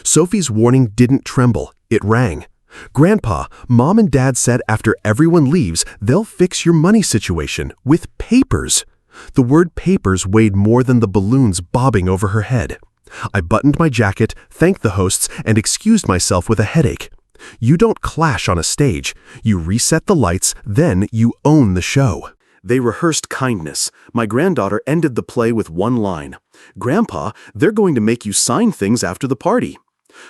Sophie's warning didn't tremble, it rang. Grandpa, Mom and Dad said after everyone leaves, they'll fix your money situation with papers. The word papers weighed more than the balloons bobbing over her head. I buttoned my jacket, thanked the hosts, and excused myself with a headache. You don't clash on a stage. You reset the lights, then you own the show. They rehearsed kindness. My granddaughter ended the play with one line. "Grandpa, they're going to make you sign things after the party."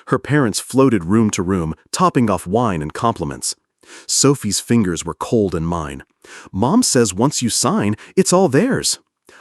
Her parents floated room to room, topping off wine and compliments. Sophie's fingers were cold in mine. "Mom says once you sign, it's all theirs."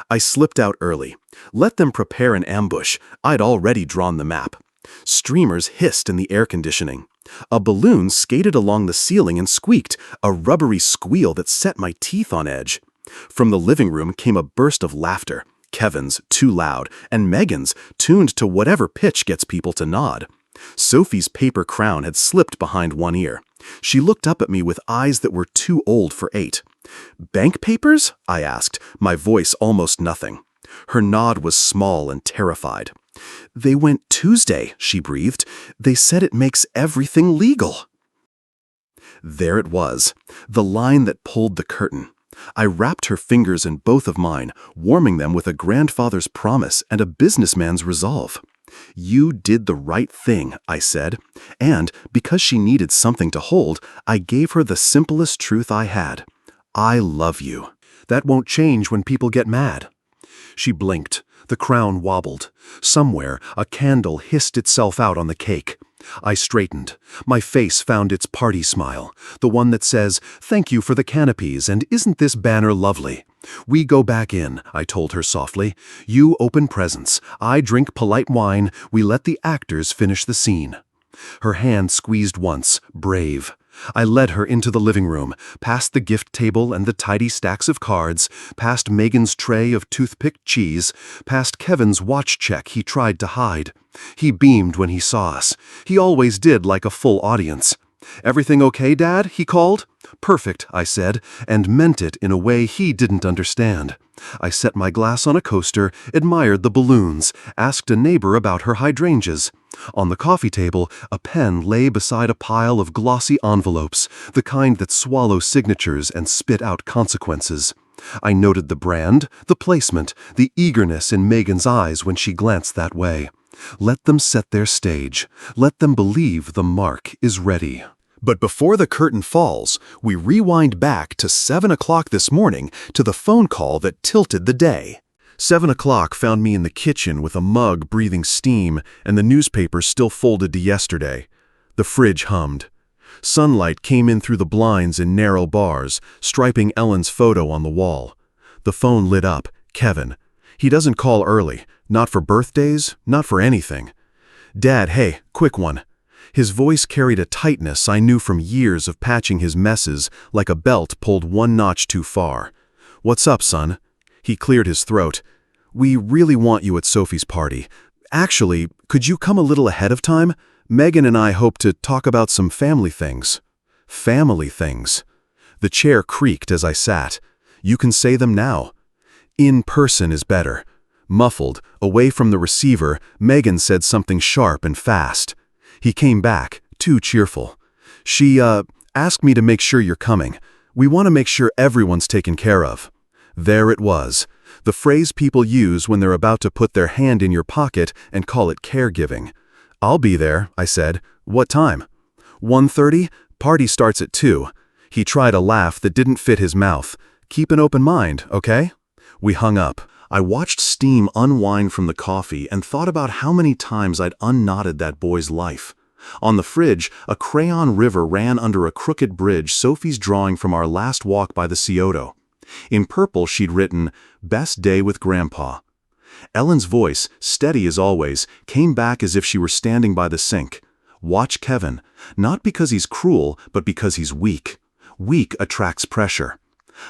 I slipped out early. Let them prepare an ambush. I'd already drawn the map. Streamers hissed in the air conditioning. A balloon skated along the ceiling and squeaked, a rubbery squeal that set my teeth on edge. From the living room came a burst of laughter. Kevin's, too loud, and Megan's, tuned to whatever pitch gets people to nod. Sophie's paper crown had slipped behind one ear. She looked up at me with eyes that were too old for 8. "Bank papers?" I asked, my voice almost nothing. Her nod was small and terrified. "They went Tuesday," she breathed. "They said it makes everything legal." There it was, the line that pulled the curtain. I wrapped her fingers in both of mine, warming them with a grandfather's promise and a businessman's resolve. "You did the right thing," I said, and because she needed something to hold, I gave her the simplest truth I had. "I love you." "That won't change when people get mad." She blinked. The crown wobbled. Somewhere, a candle hissed itself out on the cake. I straightened. My face found its party smile, the one that says, "Thank you for the canopies, and isn't this banner lovely?" "We go back in," I told her softly. "You open presents. I drink polite wine. We let the actors finish the scene." Her hand squeezed once, brave. I led her into the living room, past the gift table and the tidy stacks of cards, past Megan's tray of toothpicked cheese, past Kevin's watch check he tried to hide. He beamed when he saw us. He always did, like a full audience. "Everything okay, Dad?" he called. "Perfect," I said, and meant it in a way he didn't understand. I set my glass on a coaster, admired the balloons, asked a neighbor about her hydrangeas. On the coffee table, a pen lay beside a pile of glossy envelopes, the kind that swallow signatures and spit out consequences. I noted the brand, the placement, the eagerness in Megan's eyes when she glanced that way. Let them set their stage. Let them believe the mark is ready. But before the curtain falls, we rewind back to 7 o'clock this morning to the phone call that tilted the day. 7 o'clock found me in the kitchen with a mug breathing steam and the newspaper still folded to yesterday. The fridge hummed. Sunlight came in through the blinds in narrow bars, striping Ellen's photo on the wall. The phone lit up. Kevin. He doesn't call early. Not for birthdays, not for anything. "Dad, hey, quick one." His voice carried a tightness I knew from years of patching his messes, like a belt pulled one notch too far. "What's up, son?" He cleared his throat. "We really want you at Sophie's party. Actually, could you come a little ahead of time? Megan and I hope to talk about some family things." Family things. The chair creaked as I sat. "You can say them now." "In person is better." Muffled, away from the receiver, Megan said something sharp and fast. He came back, too cheerful. She asked me to make sure you're coming. We want to make sure everyone's taken care of." There it was, the phrase people use when they're about to put their hand in your pocket and call it caregiving. "I'll be there," I said. "What time?" 1:30, party starts at 2. He tried a laugh that didn't fit his mouth. "Keep an open mind, okay?" We hung up. I watched steam unwind from the coffee and thought about how many times I'd unknotted that boy's life. On the fridge, a crayon river ran under a crooked bridge Sophie's drawing from our last walk by the Scioto. In purple she'd written, "Best day with Grandpa." Ellen's voice, steady as always, came back as if she were standing by the sink. "Watch Kevin, not because he's cruel, but because he's weak. Weak attracts pressure."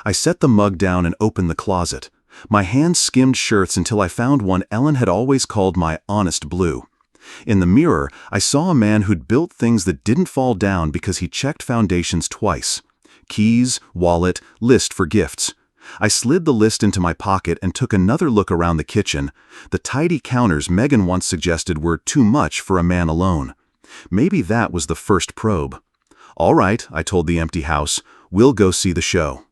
I set the mug down and opened the closet. My hand skimmed shirts until I found one Ellen had always called my honest blue. In the mirror, I saw a man who'd built things that didn't fall down because he checked foundations twice. Keys, wallet, list for gifts. I slid the list into my pocket and took another look around the kitchen. The tidy counters Megan once suggested were too much for a man alone. Maybe that was the first probe. "All right," I told the empty house, "we'll go see the show."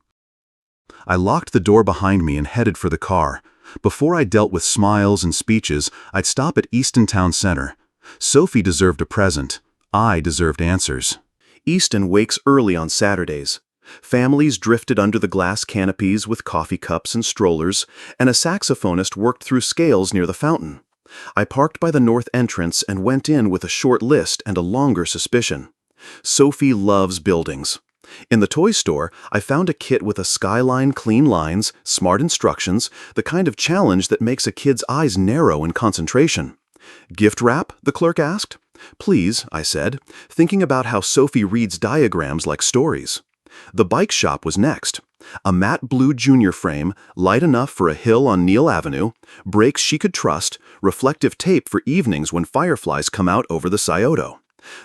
I locked the door behind me and headed for the car. Before I dealt with smiles and speeches, I'd stop at Easton Town Center. Sophie deserved a present. I deserved answers. Easton wakes early on Saturdays. Families drifted under the glass canopies with coffee cups and strollers, and a saxophonist worked through scales near the fountain. I parked by the north entrance and went in with a short list and a longer suspicion. Sophie loves buildings. In the toy store, I found a kit with a skyline, clean lines, smart instructions, the kind of challenge that makes a kid's eyes narrow in concentration. "Gift wrap?" the clerk asked. "Please," I said, thinking about how Sophie reads diagrams like stories. The bike shop was next. A matte blue junior frame, light enough for a hill on Neal Avenue, brakes she could trust, reflective tape for evenings when fireflies come out over the Scioto.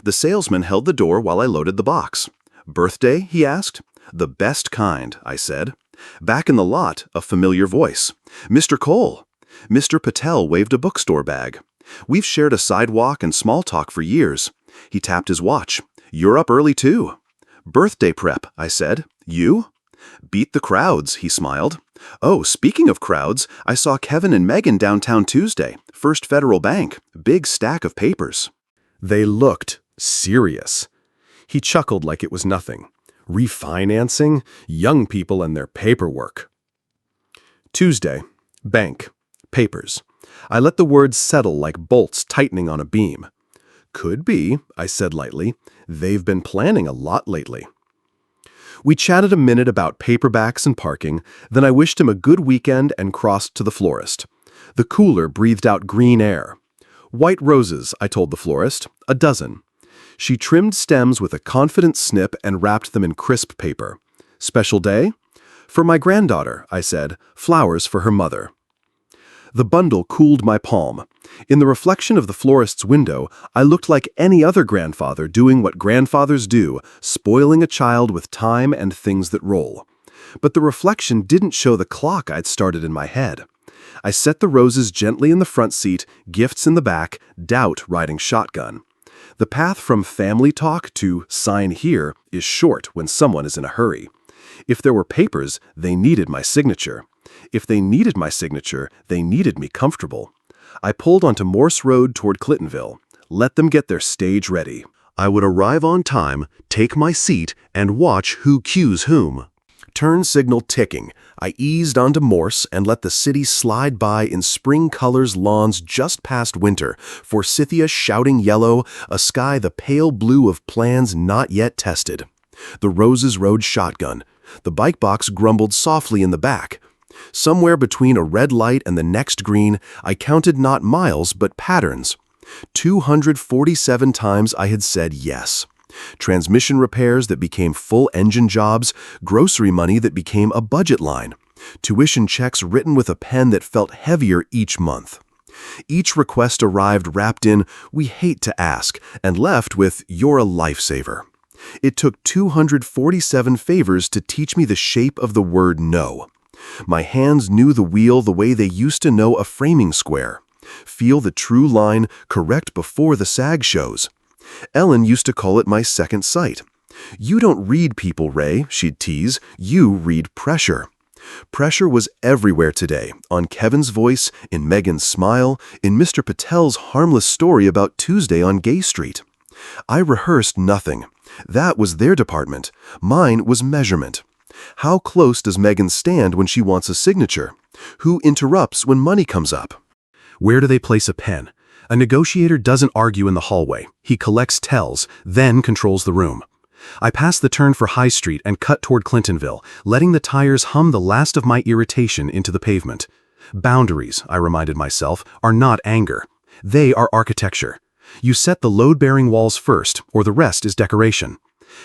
The salesman held the door while I loaded the box. "Birthday?" he asked. "The best kind," I said. Back in the lot, a familiar voice. "Mr. Cole." Mr. Patel waved a bookstore bag. "We've shared a sidewalk and small talk for years." He tapped his watch. "You're up early too." "Birthday prep," I said. "You?" "Beat the crowds," he smiled. "Oh, speaking of crowds, I saw Kevin and Megan downtown Tuesday. First Federal Bank. Big stack of papers." They looked serious. He chuckled like it was nothing. Refinancing? Young people and their paperwork. Tuesday. Bank. Papers. I let the words settle like bolts tightening on a beam. "Could be," I said lightly. "They've been planning a lot lately." We chatted a minute about paperbacks and parking, then I wished him a good weekend and crossed to the florist. The cooler breathed out green air. "White roses," I told the florist, "a dozen." She trimmed stems with a confident snip and wrapped them in crisp paper. "Special day?" "For my granddaughter," I said, "flowers for her mother." The bundle cooled my palm. In the reflection of the florist's window, I looked like any other grandfather doing what grandfathers do, spoiling a child with time and things that roll. But the reflection didn't show the clock I'd started in my head. I set the roses gently in the front seat, gifts in the back, doubt riding shotgun. The path from family talk to sign here is short when someone is in a hurry. If there were papers, they needed my signature. If they needed my signature, they needed me comfortable. I pulled onto Morse Road toward Clintonville. Let them get their stage ready. I would arrive on time, take my seat, and watch who cues whom. Turn signal ticking, I eased onto Morse and let the city slide by in spring colors lawns just past winter, forsythia shouting yellow, a sky the pale blue of plans not yet tested. The roses rode shotgun. The bike box grumbled softly in the back. Somewhere between a red light and the next green, I counted not miles but patterns. 247 times I had said yes. Transmission repairs that became full engine jobs, grocery money that became a budget line, tuition checks written with a pen that felt heavier each month. Each request arrived wrapped in, "We hate to ask," and left with, "You're a lifesaver." It took 247 favors to teach me the shape of the word no. My hands knew the wheel the way they used to know a framing square. Feel the true line, correct before the sag shows. Ellen used to call it my second sight. "You don't read people, Ray," she'd tease. "You read pressure." Pressure was everywhere today, on Kevin's voice, in Megan's smile, in Mr. Patel's harmless story about Tuesday on Gay Street. I rehearsed nothing. That was their department. Mine was measurement. How close does Megan stand when she wants a signature? Who interrupts when money comes up? Where do they place a pen? A negotiator doesn't argue in the hallway. He collects tells, then controls the room. I passed the turn for High Street and cut toward Clintonville, letting the tires hum the last of my irritation into the pavement. Boundaries, I reminded myself, are not anger. They are architecture. You set the load-bearing walls first, or the rest is decoration.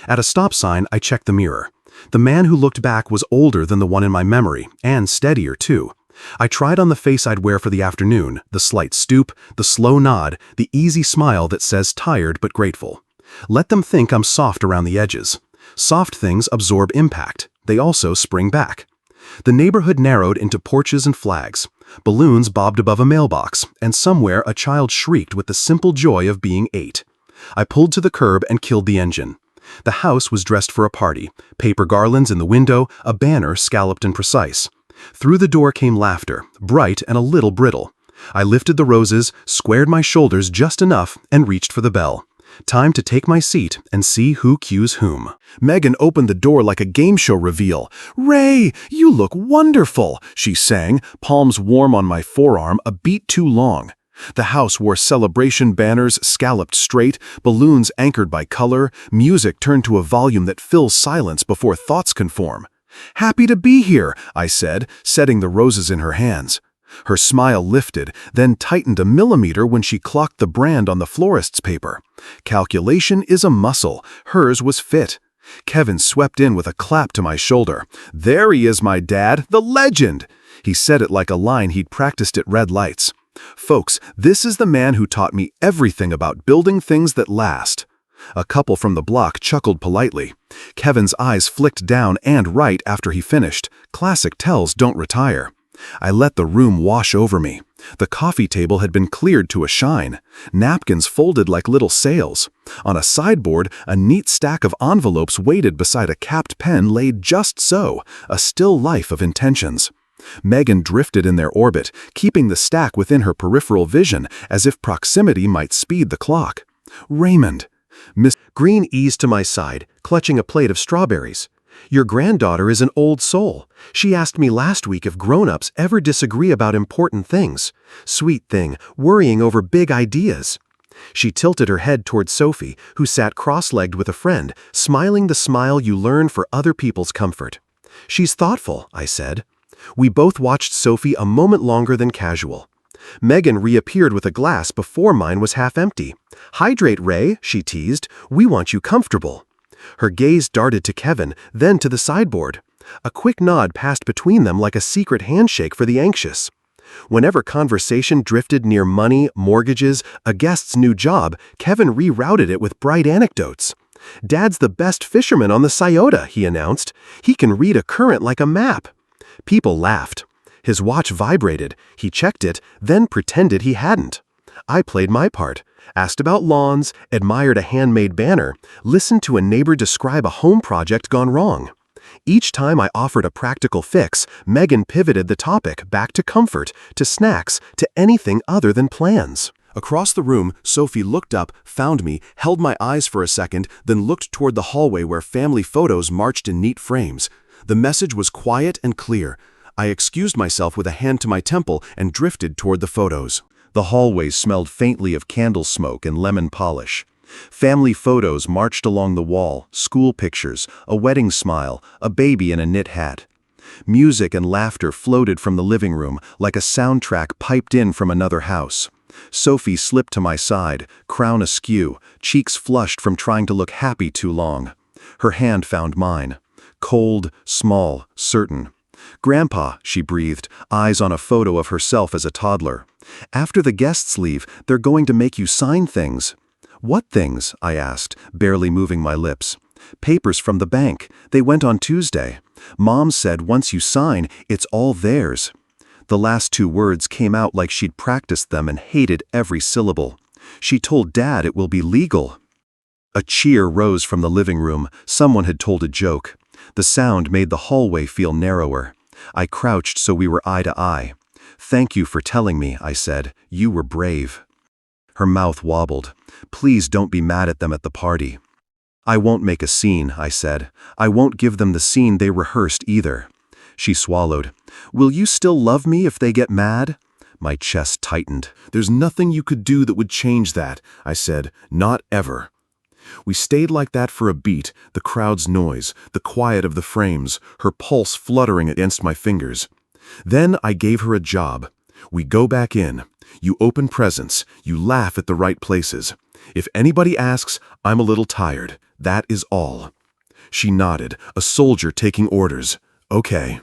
At a stop sign, I checked the mirror. The man who looked back was older than the one in my memory, and steadier too. I tried on the face I'd wear for the afternoon, the slight stoop, the slow nod, the easy smile that says tired but grateful. Let them think I'm soft around the edges. Soft things absorb impact. They also spring back. The neighborhood narrowed into porches and flags. Balloons bobbed above a mailbox, and somewhere a child shrieked with the simple joy of being 8. I pulled to the curb and killed the engine. The house was dressed for a party, paper garlands in the window, a banner scalloped and precise. Through the door came laughter, bright and a little brittle. I lifted the roses, squared my shoulders just enough, and reached for the bell. Time to take my seat and see who cues whom. Megan opened the door like a game show reveal. "Ray, you look wonderful," she sang, palms warm on my forearm, a beat too long. The house wore celebration banners scalloped straight, balloons anchored by color, music turned to a volume that fills silence before thoughts can form. "Happy to be here," I said, setting the roses in her hands. Her smile lifted, then tightened a millimeter when she clocked the brand on the florist's paper. Calculation is a muscle. Hers was fit. Kevin swept in with a clap to my shoulder. "There he is, my dad, the legend!" He said it like a line he'd practiced at red lights. "Folks, this is the man who taught me everything about building things that last." A couple from the block chuckled politely. Kevin's eyes flicked down and right after he finished. Classic tells don't retire. I let the room wash over me. The coffee table had been cleared to a shine. Napkins folded like little sails. On a sideboard, a neat stack of envelopes waited beside a capped pen laid just so, a still life of intentions. Megan drifted in their orbit, keeping the stack within her peripheral vision as if proximity might speed the clock. "Raymond." Miss Green eased to my side, clutching a plate of strawberries. "Your granddaughter is an old soul. She asked me last week if grown-ups ever disagree about important things. Sweet thing, worrying over big ideas." She tilted her head toward Sophie, who sat cross-legged with a friend, smiling the smile you learn for other people's comfort. "She's thoughtful," I said. We both watched Sophie a moment longer than casual. Megan reappeared with a glass before mine was half empty. "Hydrate, Ray," she teased. "We want you comfortable." Her gaze darted to Kevin, then to the sideboard. A quick nod passed between them like a secret handshake for the anxious. Whenever conversation drifted near money, mortgages, a guest's new job, Kevin rerouted it with bright anecdotes. "Dad's the best fisherman on the Scioto," he announced. "He can read a current like a map." People laughed. His watch vibrated. He checked it, then pretended he hadn't. I played my part, asked about lawns, admired a handmade banner, listened to a neighbor describe a home project gone wrong. Each time I offered a practical fix, Megan pivoted the topic back to comfort, to snacks, to anything other than plans. Across the room, Sophie looked up, found me, held my eyes for a second, then looked toward the hallway where family photos marched in neat frames. The message was quiet and clear. I excused myself with a hand to my temple and drifted toward the photos. The hallways smelled faintly of candle smoke and lemon polish. Family photos marched along the wall, school pictures, a wedding smile, a baby in a knit hat. Music and laughter floated from the living room like a soundtrack piped in from another house. Sophie slipped to my side, crown askew, cheeks flushed from trying to look happy too long. Her hand found mine. Cold, small, certain. "Grandpa," she breathed, eyes on a photo of herself as a toddler. "After the guests leave, they're going to make you sign things." "What things?" I asked, barely moving my lips. "Papers from the bank. They went on Tuesday. Mom said once you sign, it's all theirs." The last 2 words came out like she'd practiced them and hated every syllable. "She told Dad it will be legal." A cheer rose from the living room. Someone had told a joke. The sound made the hallway feel narrower. I crouched so we were eye to eye. "Thank you for telling me," I said. "You were brave." Her mouth wobbled. "Please don't be mad at them at the party." "I won't make a scene," I said. "I won't give them the scene they rehearsed either." She swallowed. "Will you still love me if they get mad?" My chest tightened. "There's nothing you could do that would change that," I said. "Not ever." We stayed like that for a beat, the crowd's noise, the quiet of the frames, her pulse fluttering against my fingers. Then I gave her a job. "We go back in. You open presents. You laugh at the right places. If anybody asks, I'm a little tired. That is all." She nodded, a soldier taking orders. "Okay."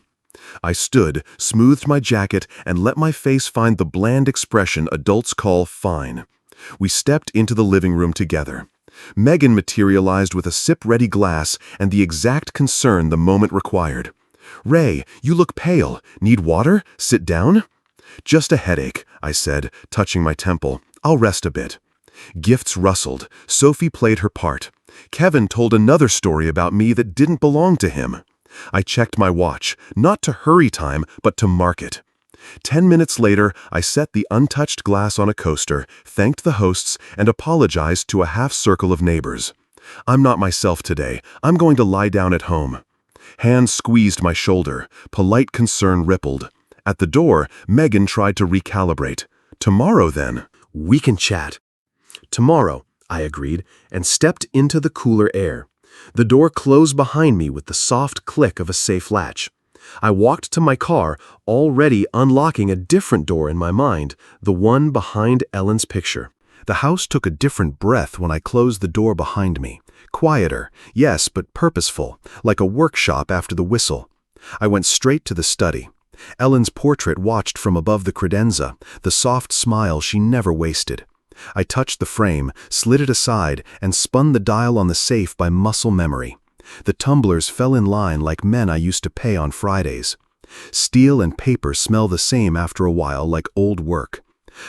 I stood, smoothed my jacket, and let my face find the bland expression adults call fine. We stepped into the living room together. Megan materialized with a sip-ready glass and the exact concern the moment required. "Ray, you look pale. Need water? Sit down?" "Just a headache," I said, touching my temple. "I'll rest a bit." Gifts rustled. Sophie played her part. Kevin told another story about me that didn't belong to him. I checked my watch, not to hurry time, but to mark it. 10 minutes later, I set the untouched glass on a coaster, thanked the hosts, and apologized to a half-circle of neighbors. "I'm not myself today. I'm going to lie down at home." Hands squeezed my shoulder. Polite concern rippled. At the door, Megan tried to recalibrate. "Tomorrow, then." "We can chat." "Tomorrow," I agreed, and stepped into the cooler air. The door closed behind me with the soft click of a safe latch. I walked to my car, already unlocking a different door in my mind, the one behind Ellen's picture. The house took a different breath when I closed the door behind me. Quieter, yes, but purposeful, like a workshop after the whistle. I went straight to the study. Ellen's portrait watched from above the credenza, the soft smile she never wasted. I touched the frame, slid it aside, and spun the dial on the safe by muscle memory. The tumblers fell in line like men I used to pay on Fridays. Steel and paper smell the same after a while, like old work.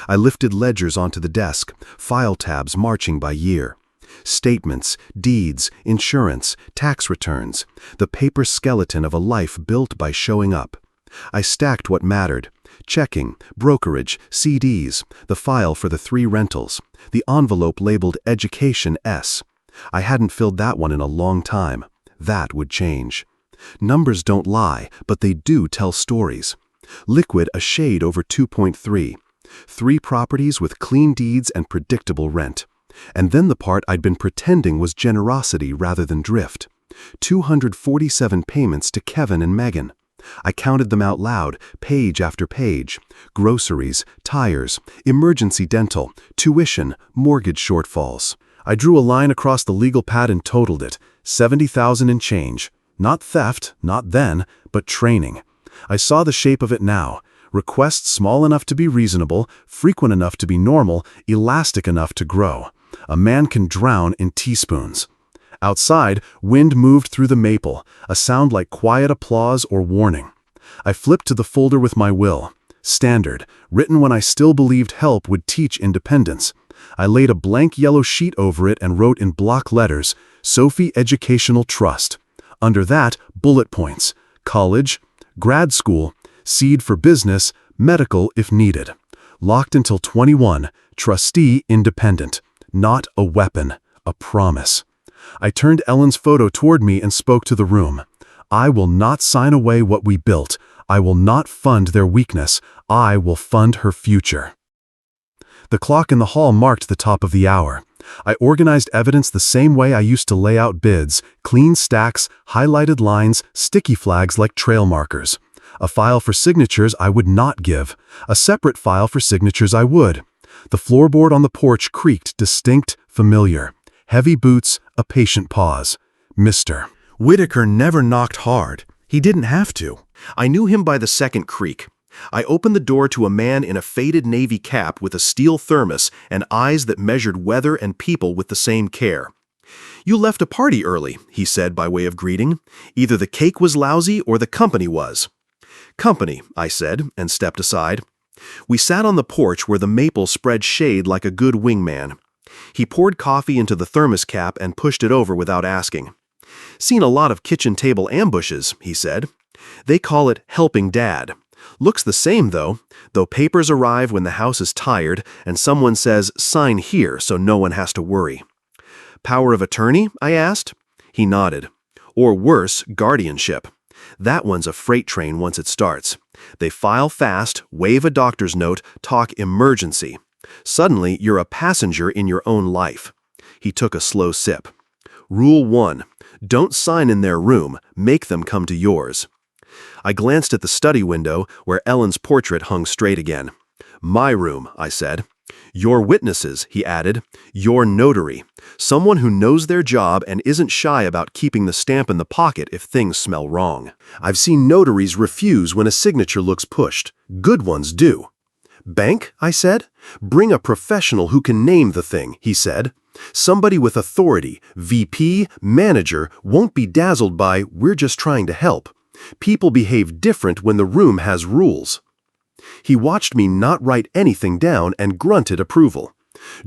I lifted ledgers onto the desk, file tabs marching by year. Statements, deeds, insurance, tax returns, the paper skeleton of a life built by showing up. I stacked what mattered. Checking, brokerage, CDs, the file for the 3 rentals, the envelope labeled Education S. I hadn't filled that one in a long time. That would change. Numbers don't lie, but they do tell stories. Liquid a shade over 2.3. 3 properties with clean deeds and predictable rent. And then the part I'd been pretending was generosity rather than drift. 247 payments to Kevin and Megan. I counted them out loud, page after page. Groceries, tires, emergency dental, tuition, mortgage shortfalls. I drew a line across the legal pad and totaled it. 70,000 and change. Not theft, not then, but training. I saw the shape of it now. Requests small enough to be reasonable, frequent enough to be normal, elastic enough to grow. A man can drown in teaspoons. Outside, wind moved through the maple, a sound like quiet applause or warning. I flipped to the folder with my will. Standard, written when I still believed help would teach independence. I laid a blank yellow sheet over it and wrote in block letters, Sophie Educational Trust. Under that, bullet points. College, grad school, seed for business, medical if needed. Locked until 21, trustee independent. Not a weapon, a promise. I turned Ellen's photo toward me and spoke to the room. I will not sign away what we built. I will not fund their weakness. I will fund her future. The clock in the hall marked the top of the hour. I organized evidence the same way I used to lay out bids, clean stacks, highlighted lines, sticky flags like trail markers. A file for signatures I would not give. A separate file for signatures I would. The floorboard on the porch creaked, distinct, familiar. Heavy boots, a patient pause. Mr. Whitaker never knocked hard. He didn't have to. I knew him by the second creak. I opened the door to a man in a faded navy cap with a steel thermos and eyes that measured weather and people with the same care. "You left a party early," he said by way of greeting. "Either the cake was lousy or the company was." "Company," I said, and stepped aside. We sat on the porch where the maple spread shade like a good wingman. He poured coffee into the thermos cap and pushed it over without asking. "Seen a lot of kitchen table ambushes," he said. "They call it helping Dad. Looks the same, though papers arrive when the house is tired and someone says, 'Sign here,' so no one has to worry." "Power of attorney?" I asked. He nodded. "Or worse, guardianship. That one's a freight train once it starts. They file fast, wave a doctor's note, talk emergency. Suddenly, you're a passenger in your own life." He took a slow sip. "Rule 1. Don't sign in their room. Make them come to yours." I glanced at the study window, where Ellen's portrait hung straight again. "My room," I said. "Your witnesses," he added. "Your notary. Someone who knows their job and isn't shy about keeping the stamp in the pocket if things smell wrong. I've seen notaries refuse when a signature looks pushed. Good ones do." "Bank?" I said. "Bring a professional who can name the thing," he said. "Somebody with authority, VP, manager, won't be dazzled by, 'We're just trying to help.' People behave different when the room has rules. He watched me not write anything down and grunted approval.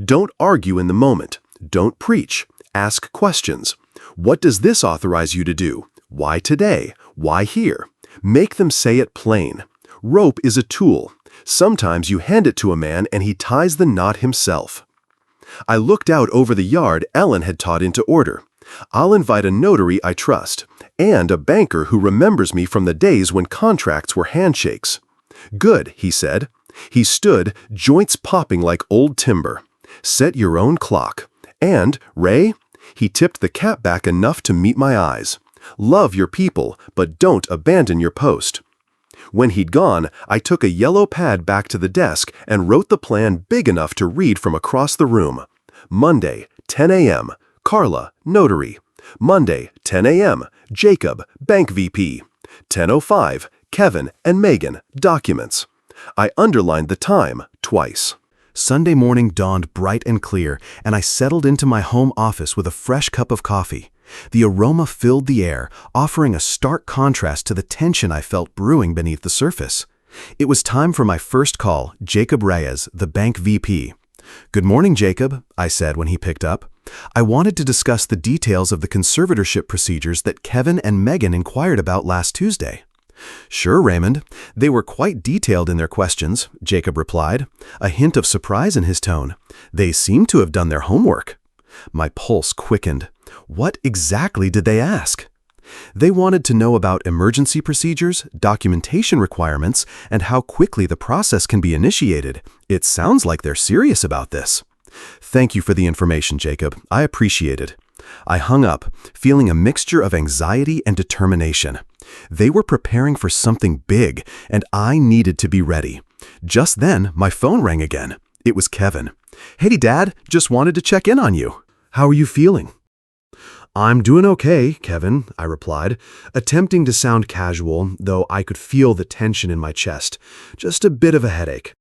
Don't argue in the moment. Don't preach. Ask questions. What does this authorize you to do? Why today? Why here? Make them say it plain. Rope is a tool. Sometimes you hand it to a man and he ties the knot himself. I looked out over the yard Ellen had taught into order. I'll invite a notary I trust, and a banker who remembers me from the days when contracts were handshakes. Good, he said. He stood, joints popping like old timber. Set your own clock. And, Ray, he tipped the cap back enough to meet my eyes. Love your people, but don't abandon your post. When he'd gone, I took a yellow pad back to the desk and wrote the plan big enough to read from across the room. Monday, 10 a.m., Carla, notary. Monday, 10 a.m., Jacob, bank VP. 10:05, Kevin and Megan, documents. I underlined the time twice. Sunday morning dawned bright and clear, and I settled into my home office with a fresh cup of coffee. The aroma filled the air, offering a stark contrast to the tension I felt brewing beneath the surface. It was time for my first call, Jacob Reyes, the bank VP. "Good morning, Jacob," I said when he picked up. I wanted to discuss the details of the conservatorship procedures that Kevin and Megan inquired about last Tuesday. "Sure, Raymond. They were quite detailed in their questions," Jacob replied, a hint of surprise in his tone. "They seem to have done their homework." My pulse quickened. What exactly did they ask? They wanted to know about emergency procedures, documentation requirements, and how quickly the process can be initiated. It sounds like they're serious about this. "Thank you for the information, Jacob. I appreciate it." I hung up, feeling a mixture of anxiety and determination. They were preparing for something big, and I needed to be ready. Just then, my phone rang again. It was Kevin. "Hey, Dad, just wanted to check in on you. How are you feeling?" "I'm doing okay, Kevin," I replied, attempting to sound casual, though I could feel the tension in my chest. Just a bit of a headache.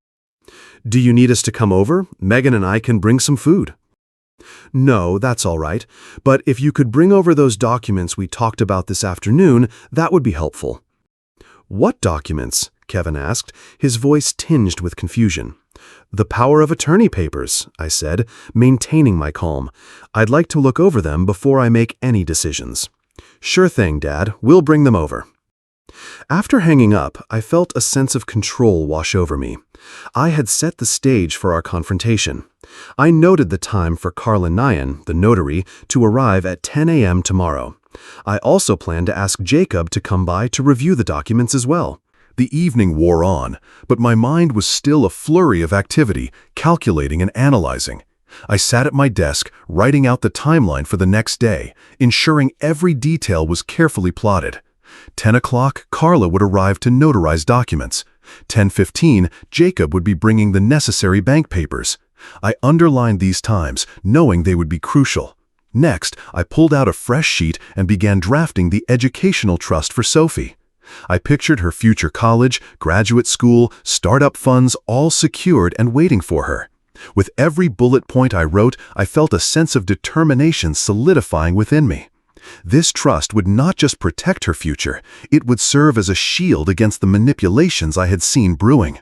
"Do you need us to come over? Megan and I can bring some food." "No, that's all right. But if you could bring over those documents we talked about this afternoon, that would be helpful." "What documents?" Kevin asked, his voice tinged with confusion. "The power of attorney papers," I said, maintaining my calm. "I'd like to look over them before I make any decisions." "Sure thing, Dad. We'll bring them over." After hanging up, I felt a sense of control wash over me. I had set the stage for our confrontation. I noted the time for Carla Nyan, the notary, to arrive at 10 a.m. tomorrow. I also planned to ask Jacob to come by to review the documents as well. The evening wore on, but my mind was still a flurry of activity, calculating and analyzing. I sat at my desk, writing out the timeline for the next day, ensuring every detail was carefully plotted. 10 o'clock, Carla would arrive to notarize documents. 10:15, Jacob would be bringing the necessary bank papers. I underlined these times, knowing they would be crucial. Next, I pulled out a fresh sheet and began drafting the educational trust for Sophie. I pictured her future college, graduate school, startup funds all secured and waiting for her. With every bullet point I wrote, I felt a sense of determination solidifying within me. This trust would not just protect her future, it would serve as a shield against the manipulations I had seen brewing.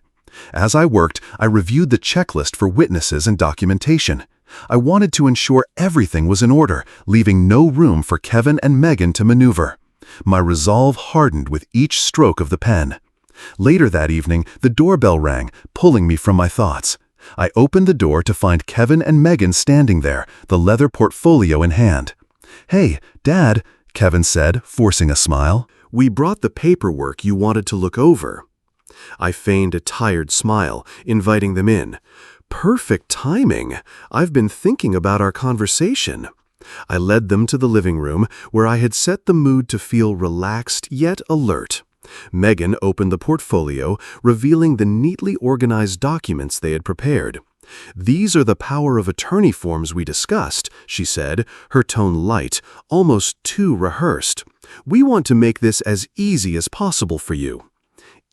As I worked, I reviewed the checklist for witnesses and documentation. I wanted to ensure everything was in order, leaving no room for Kevin and Megan to maneuver. My resolve hardened with each stroke of the pen. Later that evening, the doorbell rang, pulling me from my thoughts. I opened the door to find Kevin and Megan standing there, the leather portfolio in hand. "Hey, Dad," Kevin said, forcing a smile. "We brought the paperwork you wanted to look over." I feigned a tired smile, inviting them in. Perfect timing. I've been thinking about our conversation. I led them to the living room, where I had set the mood to feel relaxed yet alert. Megan opened the portfolio, revealing the neatly organized documents they had prepared. "These are the power of attorney forms we discussed," she said, her tone light, almost too rehearsed. "We want to make this as easy as possible for you."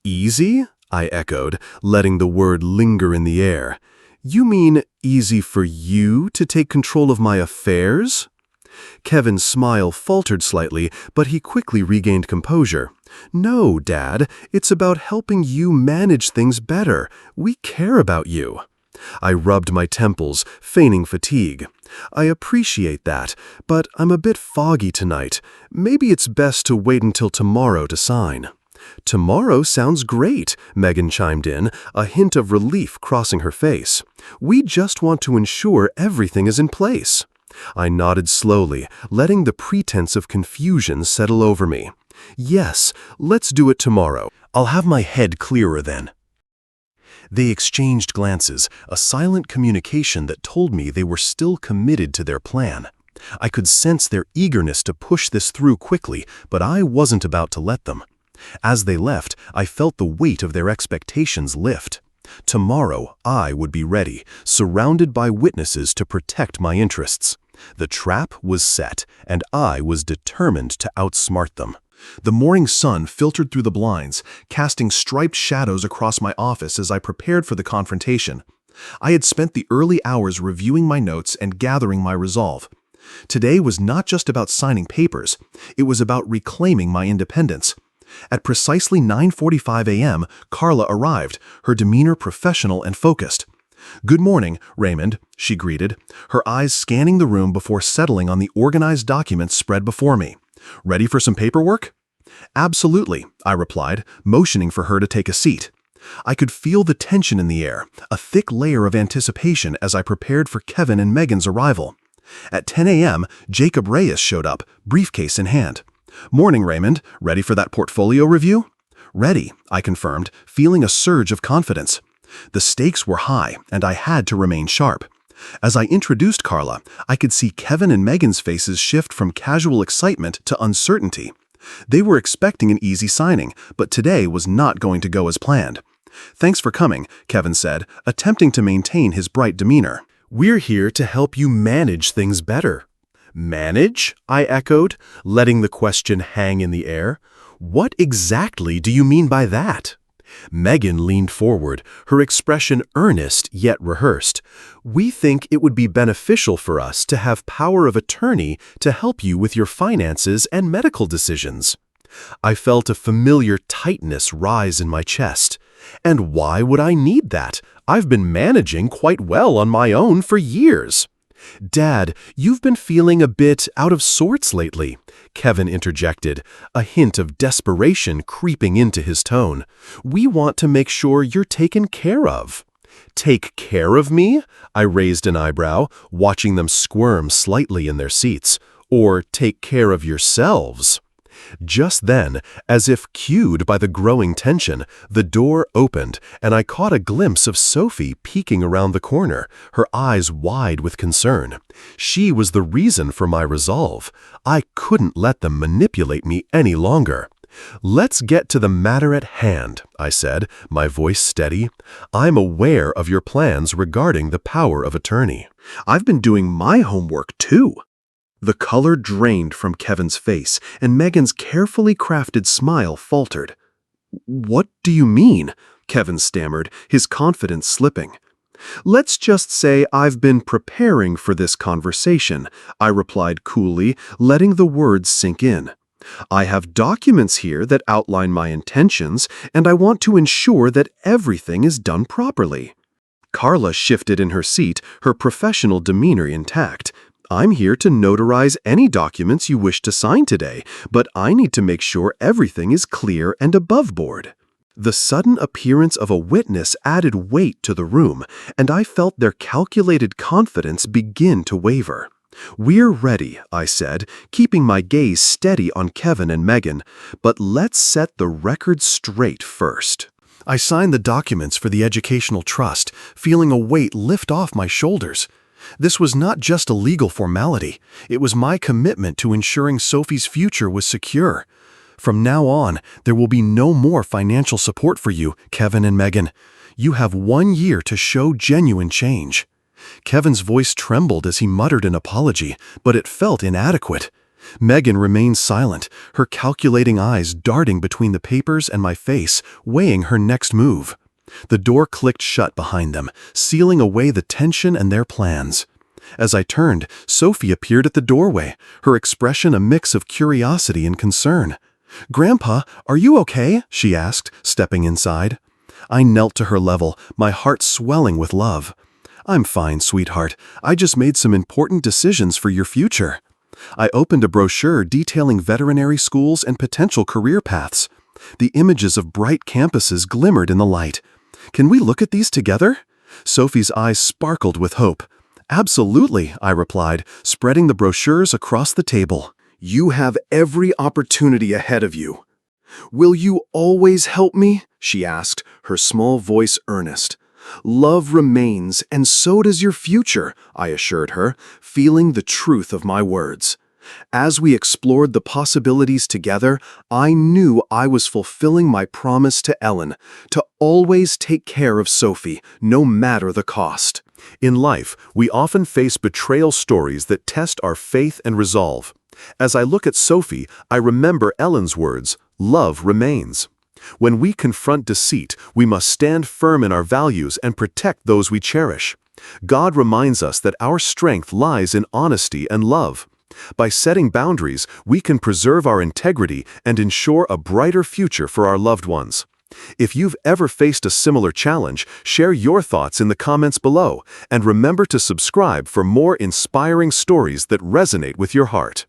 "Easy?" I echoed, letting the word linger in the air. "You mean easy for you to take control of my affairs?" Kevin's smile faltered slightly, but he quickly regained composure. "No, Dad, it's about helping you manage things better. We care about you." I rubbed my temples, feigning fatigue. "I appreciate that, but I'm a bit foggy tonight. Maybe it's best to wait until tomorrow to sign." "Tomorrow sounds great," Megan chimed in, a hint of relief crossing her face. "We just want to ensure everything is in place." I nodded slowly, letting the pretense of confusion settle over me. "Yes, let's do it tomorrow. I'll have my head clearer then." They exchanged glances, a silent communication that told me they were still committed to their plan. I could sense their eagerness to push this through quickly, but I wasn't about to let them. As they left, I felt the weight of their expectations lift. Tomorrow, I would be ready, surrounded by witnesses to protect my interests. The trap was set, and I was determined to outsmart them. The morning sun filtered through the blinds, casting striped shadows across my office as I prepared for the confrontation. I had spent the early hours reviewing my notes and gathering my resolve. Today was not just about signing papers, it was about reclaiming my independence. At precisely 9:45 a.m., Carla arrived, her demeanor professional and focused. "Good morning, Raymond," she greeted, her eyes scanning the room before settling on the organized documents spread before me. "Ready for some paperwork?" "Absolutely," I replied, motioning for her to take a seat. I could feel the tension in the air, a thick layer of anticipation as I prepared for Kevin and Megan's arrival. At 10 a.m., Jacob Reyes showed up, briefcase in hand. "Morning, Raymond. Ready for that portfolio review?" "Ready," I confirmed, feeling a surge of confidence. The stakes were high, and I had to remain sharp. As I introduced Carla, I could see Kevin and Megan's faces shift from casual excitement to uncertainty. They were expecting an easy signing, but today was not going to go as planned. "Thanks for coming," Kevin said, attempting to maintain his bright demeanor. "We're here to help you manage things better." "Manage?" I echoed, letting the question hang in the air. "What exactly do you mean by that?" Megan leaned forward, her expression earnest yet rehearsed. "We think it would be beneficial for us to have power of attorney to help you with your finances and medical decisions." I felt a familiar tightness rise in my chest. "And why would I need that? I've been managing quite well on my own for years." "Dad, you've been feeling a bit out of sorts lately," Kevin interjected, a hint of desperation creeping into his tone. "We want to make sure you're taken care of." "Take care of me?" I raised an eyebrow, watching them squirm slightly in their seats. "Or take care of yourselves?" Just then, as if cued by the growing tension, the door opened, and I caught a glimpse of Sophie peeking around the corner, her eyes wide with concern. She was the reason for my resolve. I couldn't let them manipulate me any longer. "Let's get to the matter at hand," I said, my voice steady. "I'm aware of your plans regarding the power of attorney." "I've been doing my homework too." The color drained from Kevin's face, and Megan's carefully crafted smile faltered. "What do you mean?" Kevin stammered, his confidence slipping. "Let's just say I've been preparing for this conversation," I replied coolly, letting the words sink in. "I have documents here that outline my intentions, and I want to ensure that everything is done properly." Carla shifted in her seat, her professional demeanor intact. "I'm here to notarize any documents you wish to sign today, but I need to make sure everything is clear and above board." The sudden appearance of a witness added weight to the room, and I felt their calculated confidence begin to waver. "We're ready," I said, keeping my gaze steady on Kevin and Megan, "but let's set the record straight first." I signed the documents for the educational trust, feeling a weight lift off my shoulders. This was not just a legal formality. It was my commitment to ensuring Sophie's future was secure. From now on, there will be no more financial support for you, Kevin and Megan. You have 1 year to show genuine change. Kevin's voice trembled as he muttered an apology, but it felt inadequate. Megan remained silent, her calculating eyes darting between the papers and my face, weighing her next move. The door clicked shut behind them, sealing away the tension and their plans. As I turned, Sophie appeared at the doorway, her expression a mix of curiosity and concern. "Grandpa, are you okay?" she asked, stepping inside. I knelt to her level, my heart swelling with love. "I'm fine, sweetheart. I just made some important decisions for your future." I opened a brochure detailing veterinary schools and potential career paths. The images of bright campuses glimmered in the light. "Can we look at these together?" Sophie's eyes sparkled with hope. "Absolutely," I replied, spreading the brochures across the table. "You have every opportunity ahead of you." "Will you always help me?" she asked, her small voice earnest. "Love remains, and so does your future," I assured her, feeling the truth of my words. As we explored the possibilities together, I knew I was fulfilling my promise to Ellen, to always take care of Sophie, no matter the cost. In life, we often face betrayal stories that test our faith and resolve. As I look at Sophie, I remember Ellen's words, "Love remains." When we confront deceit, we must stand firm in our values and protect those we cherish. God reminds us that our strength lies in honesty and love. By setting boundaries, we can preserve our integrity and ensure a brighter future for our loved ones. If you've ever faced a similar challenge, share your thoughts in the comments below, and remember to subscribe for more inspiring stories that resonate with your heart.